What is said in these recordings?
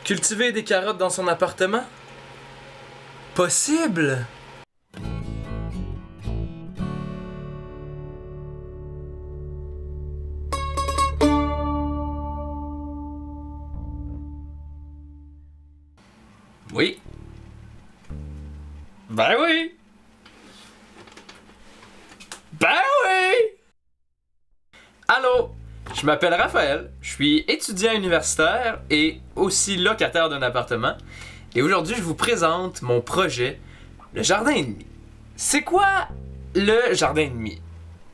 Cultiver des carottes dans son appartement? Possible! Oui. Ben oui! Ben oui! Allô? Je m'appelle Raphaël, je suis étudiant universitaire et aussi locataire d'un appartement. Et aujourd'hui, je vous présente mon projet, le Jardin et demi. C'est quoi le Jardin et demi?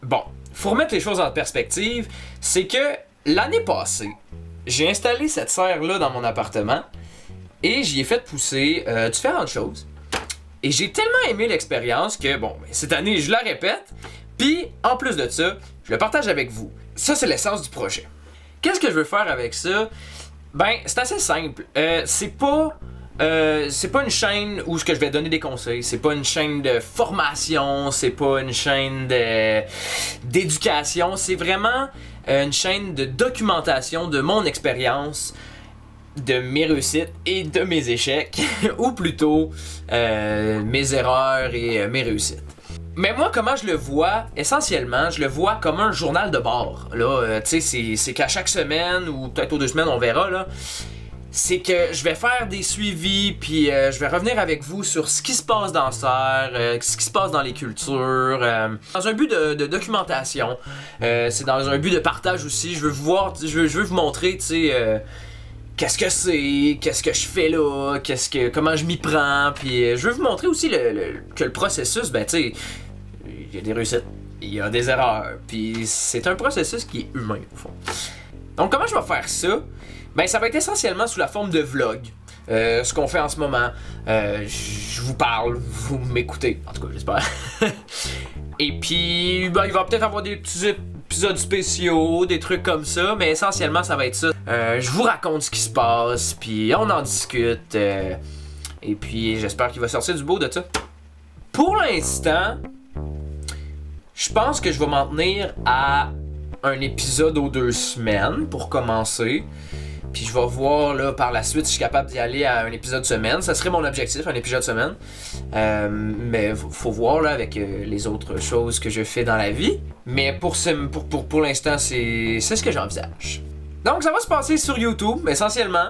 Bon, faut remettre les choses en perspective, c'est que l'année passée, j'ai installé cette serre-là dans mon appartement et j'y ai fait pousser différentes choses. Et j'ai tellement aimé l'expérience que, bon, cette année, je la répète. Puis, en plus de ça, je le partage avec vous. Ça, c'est l'essence du projet. Qu'est-ce que je veux faire avec ça? Ben, c'est assez simple. C'est pas une chaîne où je vais donner des conseils. C'est pas une chaîne de formation. C'est pas une chaîne d'éducation. C'est vraiment une chaîne de documentation de mon expérience, de mes réussites et de mes échecs, ou plutôt mes erreurs et mes réussites. Mais moi, comment je le vois, essentiellement, je le vois comme un journal de bord. Là, tu sais, c'est qu'à chaque semaine, ou peut-être aux 2 semaines, on verra, là, c'est que je vais faire des suivis, puis je vais revenir avec vous sur ce qui se passe dans la serre, ce qui se passe dans les cultures, dans un but de documentation. C'est dans un but de partage aussi. Je veux vous montrer, tu sais, qu'est-ce que c'est, qu'est-ce que je fais là, comment je m'y prends, puis je veux vous montrer aussi que le processus, ben tu sais, il y a des réussites, il y a des erreurs, puis c'est un processus qui est humain au fond. Donc comment je vais faire ça? Ben ça va être essentiellement sous la forme de vlog. Ce qu'on fait en ce moment, je vous parle, vous m'écoutez, en tout cas j'espère. Et puis ben, il va peut-être avoir des petits épisodes spéciaux, des trucs comme ça, mais essentiellement ça va être ça. Je vous raconte ce qui se passe, puis on en discute, et puis j'espère qu'il va sortir du beau de ça. Pour l'instant, je pense que je vais m'en tenir à un épisode aux 2 semaines pour commencer. Puis je vais voir là par la suite si je suis capable d'y aller à un épisode semaine. Ça serait mon objectif, un épisode semaine. Mais faut voir là avec les autres choses que je fais dans la vie. Mais pour l'instant, c'est ce que j'envisage. Donc ça va se passer sur YouTube, essentiellement.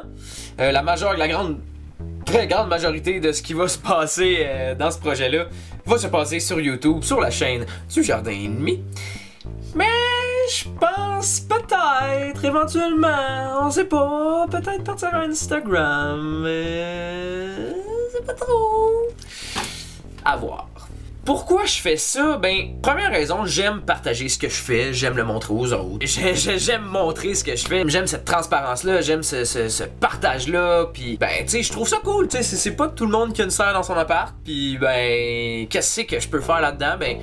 Très grande majorité de ce qui va se passer dans ce projet-là va se passer sur YouTube, sur la chaîne du Jardin et demi. Mais je pense peut-être, éventuellement, on sait pas, peut-être partir à Instagram, mais c'est pas trop. À voir. Pourquoi je fais ça? Ben, première raison, j'aime partager ce que je fais, j'aime le montrer aux autres. J'aime montrer ce que je fais, j'aime cette transparence-là, j'aime ce partage-là, puis ben, tu sais, je trouve ça cool, tu sais, c'est pas tout le monde qui a une serre dans son appart, puis ben, qu'est-ce que je peux faire là-dedans? Ben,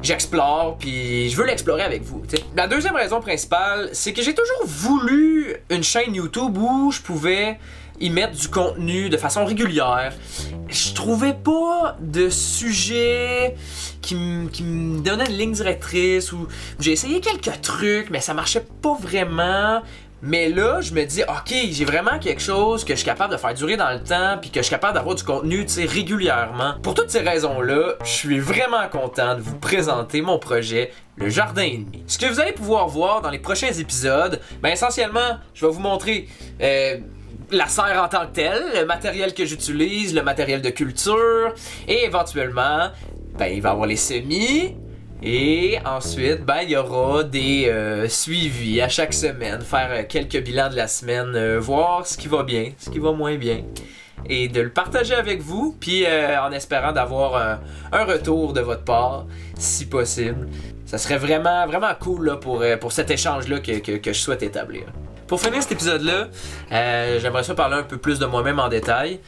j'explore, puis je veux l'explorer avec vous, t'sais. La deuxième raison principale, c'est que j'ai toujours voulu une chaîne YouTube où je pouvais y mettre du contenu de façon régulière. Je trouvais pas de sujet qui me donnait une ligne directrice, ou j'ai essayé quelques trucs, mais ça marchait pas vraiment. Mais là, je me dis, ok, j'ai vraiment quelque chose que je suis capable de faire durer dans le temps, puis que je suis capable d'avoir du contenu, tu sais, régulièrement. Pour toutes ces raisons-là, je suis vraiment content de vous présenter mon projet, le Jardin et demi. Ce que vous allez pouvoir voir dans les prochains épisodes, ben essentiellement, je vais vous montrer la serre en tant que telle, le matériel que j'utilise, le matériel de culture, et éventuellement, ben il va y avoir les semis. Et ensuite, ben, il y aura des suivis à chaque semaine, faire quelques bilans de la semaine, voir ce qui va bien, ce qui va moins bien, et de le partager avec vous, puis en espérant d'avoir un retour de votre part, si possible. Ça serait vraiment, vraiment cool là, pour cet échange-là que je souhaite établir. Pour finir cet épisode-là, j'aimerais ça parler un peu plus de moi-même en détail.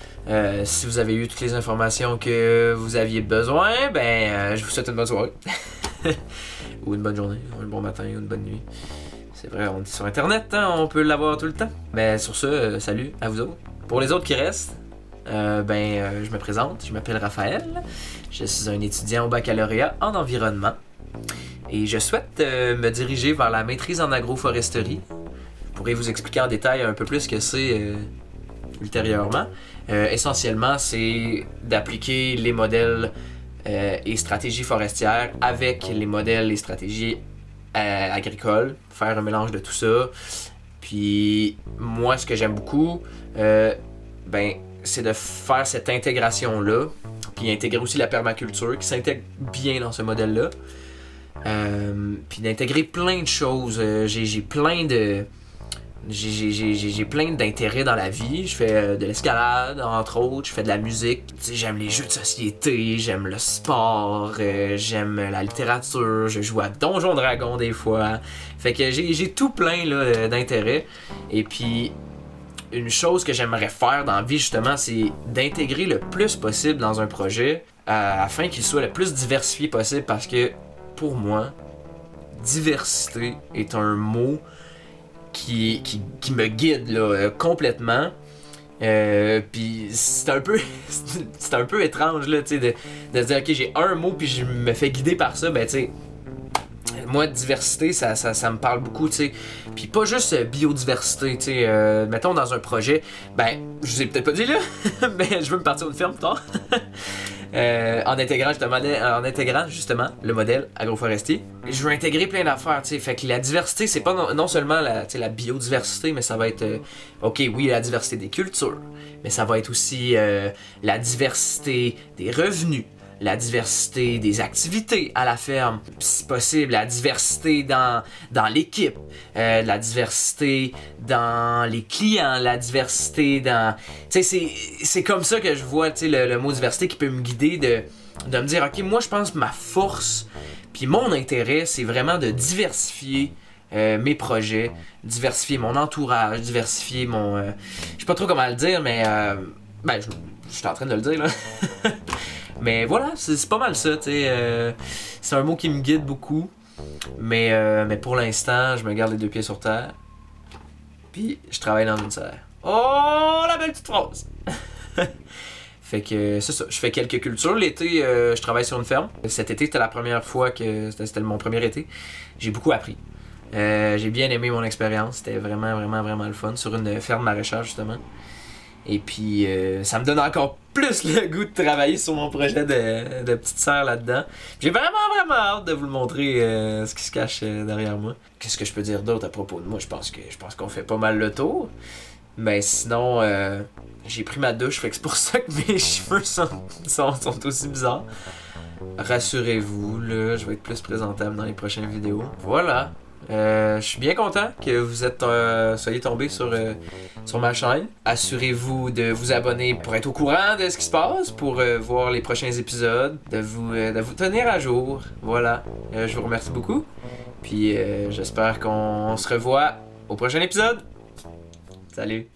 Si vous avez eu toutes les informations que vous aviez besoin, ben, je vous souhaite une bonne soirée. Ou une bonne journée, ou un bon matin, ou une bonne nuit. C'est vrai, on est sur Internet, hein, on peut l'avoir tout le temps. Mais sur ce, salut à vous autres. Pour les autres qui restent, je me présente, je m'appelle Raphaël. Je suis un étudiant au baccalauréat en environnement. Et je souhaite me diriger vers la maîtrise en agroforesterie. Je pourrais vous expliquer en détail un peu plus ce que c'est ultérieurement. Essentiellement, c'est d'appliquer les modèles et stratégies forestières avec les modèles et stratégies agricoles, faire un mélange de tout ça. Puis moi, ce que j'aime beaucoup, c'est de faire cette intégration-là, puis intégrer aussi la permaculture qui s'intègre bien dans ce modèle-là. Puis d'intégrer plein de choses. J'ai plein d'intérêts dans la vie. Je fais de l'escalade, entre autres. Je fais de la musique. J'aime les jeux de société, j'aime le sport, j'aime la littérature. Je joue à Donjons Dragons des fois. Fait que j'ai tout plein là, d'intérêts. Et puis, une chose que j'aimerais faire dans la vie, justement, c'est d'intégrer le plus possible dans un projet afin qu'il soit le plus diversifié possible parce que, pour moi, diversité est un mot qui me guide là, complètement. Puis c'est un peu étrange là, de se dire ok, j'ai un mot puis je me fais guider par ça. Ben tu sais, moi diversité ça me parle beaucoup, tu sais. Puis pas juste biodiversité, tu sais. Mettons dans un projet, ben je vous ai peut-être pas dit là, mais je veux me partir d'une ferme plus tard. En intégrant justement le modèle agroforestier. Je veux intégrer plein d'affaires, tu sais. Fait que la diversité, c'est pas non seulement la biodiversité, mais ça va être, ok, oui, la diversité des cultures, mais ça va être aussi la diversité des revenus, la diversité des activités à la ferme, si possible, la diversité dans l'équipe, la diversité dans les clients, la diversité dans... Tu sais, c'est comme ça que je vois, tu sais, le mot diversité qui peut me guider de me dire, ok, moi je pense que ma force, puis mon intérêt, c'est vraiment de diversifier mes projets, diversifier mon entourage, diversifier mon... je sais pas trop comment le dire, mais... je suis en train de le dire, là. Mais voilà, c'est pas mal ça, tu sais. C'est un mot qui me guide beaucoup. Mais pour l'instant, je me garde les deux pieds sur terre. Puis je travaille dans une serre. Oh, la belle petite phrase! Fait que c'est ça, je fais quelques cultures. L'été, je travaille sur une ferme. Cet été, c'était la première fois que... C'était mon premier été. J'ai beaucoup appris. J'ai bien aimé mon expérience. C'était vraiment, vraiment, vraiment le fun. Sur une ferme maraîchère, justement. Et puis, ça me donne encore plus le goût de travailler sur mon projet de petite serre là-dedans. J'ai vraiment, vraiment hâte de vous le montrer, ce qui se cache derrière moi. Qu'est-ce que je peux dire d'autre à propos de moi? Je pense qu'on fait pas mal le tour. Mais sinon, j'ai pris ma douche, fait que c'est pour ça que mes cheveux sont aussi bizarres. Rassurez-vous, là, je vais être plus présentable dans les prochaines vidéos. Voilà. Je suis bien content que vous soyez tombé sur ma chaîne. Assurez-vous de vous abonner pour être au courant de ce qui se passe, pour voir les prochains épisodes, de vous tenir à jour. Voilà. Je vous remercie beaucoup. Puis j'espère qu'on se revoit au prochain épisode. Salut!